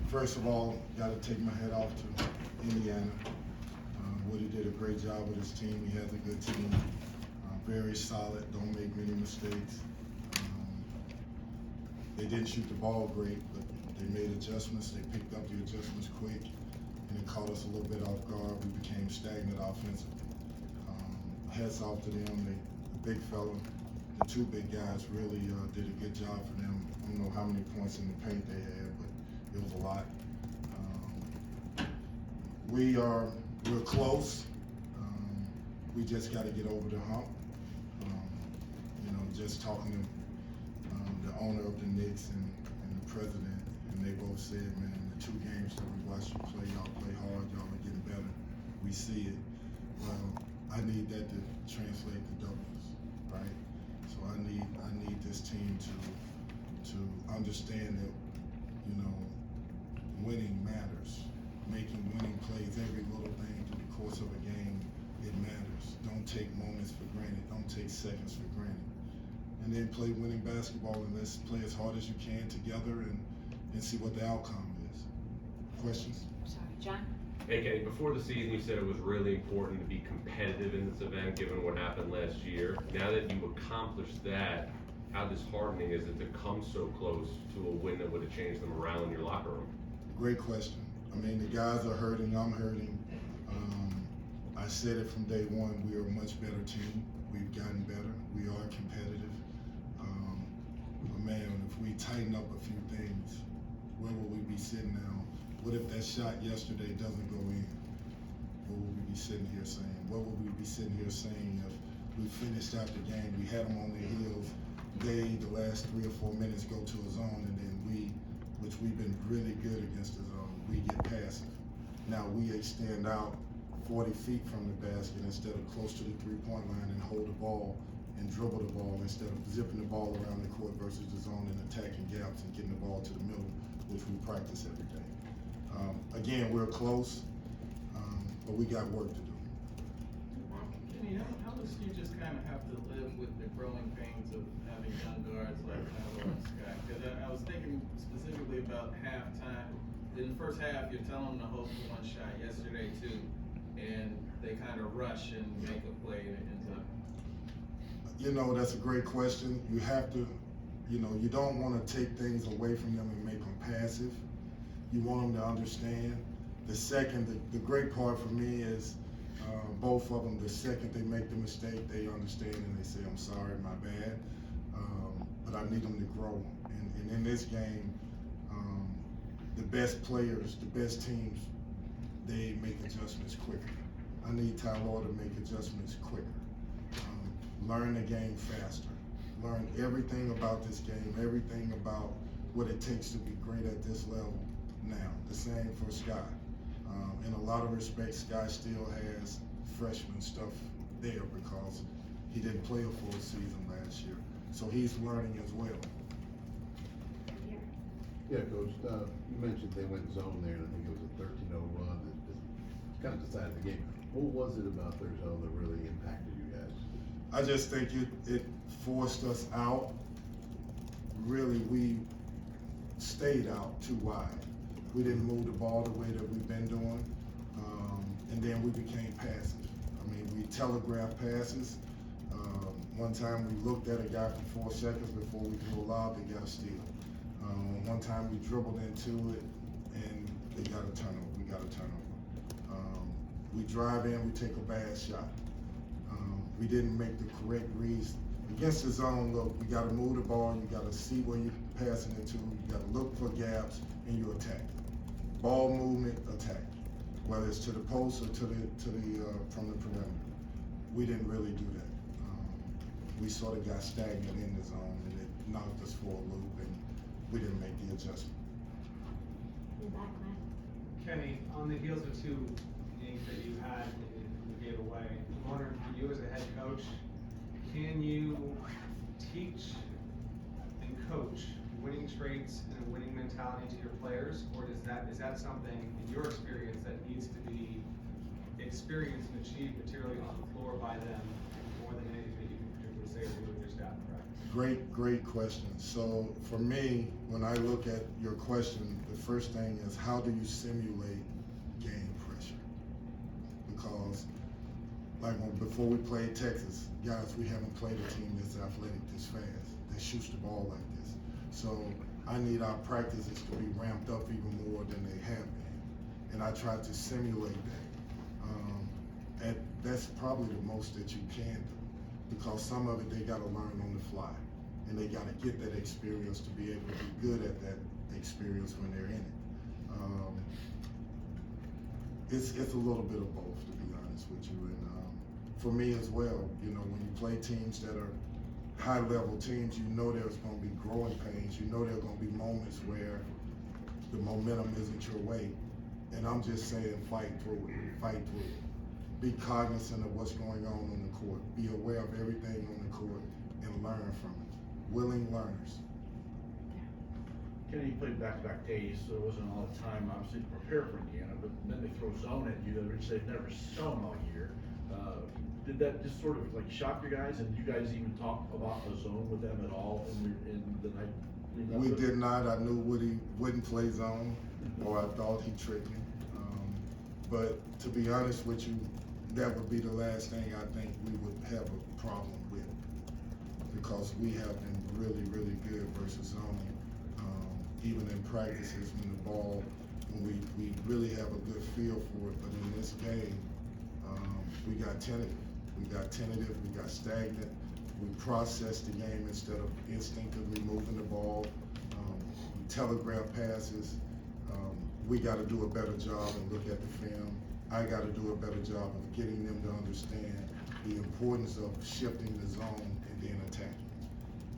First of all, got to take my hat off to Indiana. Woody did a great job with his team. He has a good team, very solid, don't make many mistakes. They didn't shoot the ball great, but they made adjustments. They picked up the adjustments quick, and it caught us a little bit off guard. We became stagnant offensively. Hats off to them. The big fella, the two big guys really did a good job for them. I don't know how many points in the paint they had, but it was a lot. We're close. We just got to get over the hump. Just talking to the owner of the Knicks and the president, and they both said, man, the 2 games that we watched you play, y'all play hard, y'all are getting better. We see it. Well, I need that to translate to W's, right? So I need this team to understand that, winning matters. Making winning plays, every little thing through the course of a game, it matters. Don't take moments for granted. Don't take seconds for granted. And then play winning basketball, and let's play as hard as you can together and see what the outcome is. Questions? Sorry, John? Hey, Kenny, before the season you said it was really important to be competitive in this event given what happened last year. Now that you accomplished that, how disheartening is it to come so close to a win that would have changed the morale in your locker room? Great question. I mean, the guys are hurting, I'm hurting. I said it from day one, we are a much better team. We've gotten better. We are competitive. But man, if we tighten up a few things, where will we be sitting now? What if that shot yesterday doesn't go in? What would we be sitting here saying? What would we be sitting here saying if we finished out the game, we had them on their heels, the last 3 or 4 minutes go to a zone, and then which we've been really good against the zone, we get passive. Now we extend out 40 feet from the basket instead of close to the 3-point line and hold the ball and dribble the ball instead of zipping the ball around the court versus the zone and attacking gaps and getting the ball to the middle, which we practice every day. Again, we're close, but we got work to do. Kenny, how much do you just kind of have to live with the growing pains of having young guards like Tyler and Scott? Because I was thinking specifically about halftime. In the first half, you're telling them to hold for 1 shot. Yesterday, too. And they kind of rush and make a play and it ends up. That's a great question. You have to, you don't want to take things away from them and make them passive. You want them to understand. The great part for me is both of them, the second they make the mistake, they understand and they say, I'm sorry, my bad. But I need them to grow. And in this game, the best players, the best teams, they make adjustments quicker. I need Tyler to make adjustments quicker. Learn the game faster. Learn everything about this game, everything about what it takes to be great at this level now. The same for Scott. In a lot of respects, Scott still has freshman stuff there because he didn't play a full season last year. So he's learning as well. Yeah, Coach, you mentioned they went zone there, and I think it was a 13-0 run that just kind of decided the game. What was it about their zone that really impacted you guys? I just think it forced us out. Really, we stayed out too wide. We didn't move the ball the way that we've been doing, and then we became passive. I mean, we telegraphed passes. One time we looked at a guy for 4 seconds before we threw a lob, they got a steal. One time we dribbled into it and they got a turnover. We got a turnover. We drive in, we take a bad shot. We didn't make the correct reads. Against the zone, look, you got to move the ball, you got to see where you're passing it to, you got to look for gaps, and you attack. Ball movement, attack. Whether it's to the post or to the from the perimeter. We didn't really do that. We sort of got stagnant in the zone, and it knocked us for a loop, and we didn't make the adjustment. Kenny, on the heels of 2 games that you had and you gave away, I'm wondering for you as a head coach, can you teach and coach winning traits and a winning mentality to your players, or is that something in your experience that needs to be experienced and achieved materially on the floor by them more than anything that you can particularly say or do with your staff in practice? Great question. So for me, when I look at your question, the first thing is how do you simulate game pressure? Because before we played Texas, guys, we haven't played a team that's athletic, this fast, that shoots the ball like this. So I need our practices to be ramped up even more than they have been. And I try to simulate that. And that's probably the most that you can do, because some of it they gotta learn on the fly. And they gotta get that experience to be able to be good at that experience when they're in it. It's a little bit of both, to be honest with you. And for me as well, you know, when you play teams that are high level teams, you know there's gonna be growing pains. You know there are gonna be moments where the momentum isn't your way. And I'm just saying, fight through it. Be cognizant of what's going on the court. Be aware of everything on the court and learn from it. Willing learners. Kenny, you played back-to-back days, so there wasn't a lot of time, obviously, to prepare for Indiana, but then they throw zone at you, which they've never shown all year. Did that just sort of like shock you guys, and you guys even talk about the zone with them at all in the night? We did not. I knew Woody wouldn't play zone, or I thought he tricked me. But to be honest with you, that would be the last thing I think we would have a problem with, because we have been really good versus zone. Even in practices when we really have a good feel for it, but in this game, we got tentative. We got stagnant. We processed the game instead of instinctively moving the ball. Telegraph passes. We got to do a better job and look at the film. I got to do a better job of getting them to understand the importance of shifting the zone and then attacking.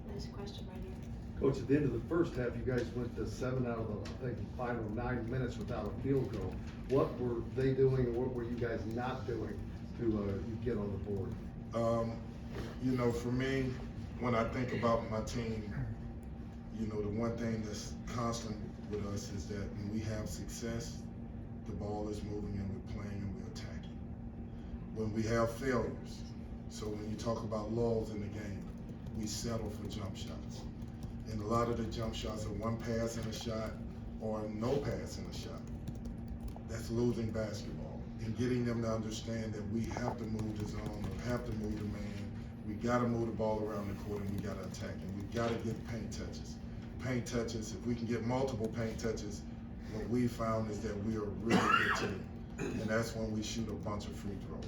There's a question right here. Coach, at the end of the first half, you guys went to 7 out of the, I think, final 9 minutes without a field goal. What were they doing, and what were you guys not doing to get on the board? You know, for me, when I think about my team, you know, the one thing that's constant with us is that when we have success, the ball is moving and we're playing and we're attacking. When we have failures, so when you talk about lulls in the game, we settle for jump shots. And a lot of the jump shots are one pass and a shot or no pass and a shot. That's losing basketball. And getting them to understand that we have to move the zone, we have to move the man, we gotta move the ball around the court, and we gotta attack, and we gotta get paint touches. Paint touches, if we can get multiple paint touches, what we found is that we are a really good team. And that's when we shoot a bunch of free throws.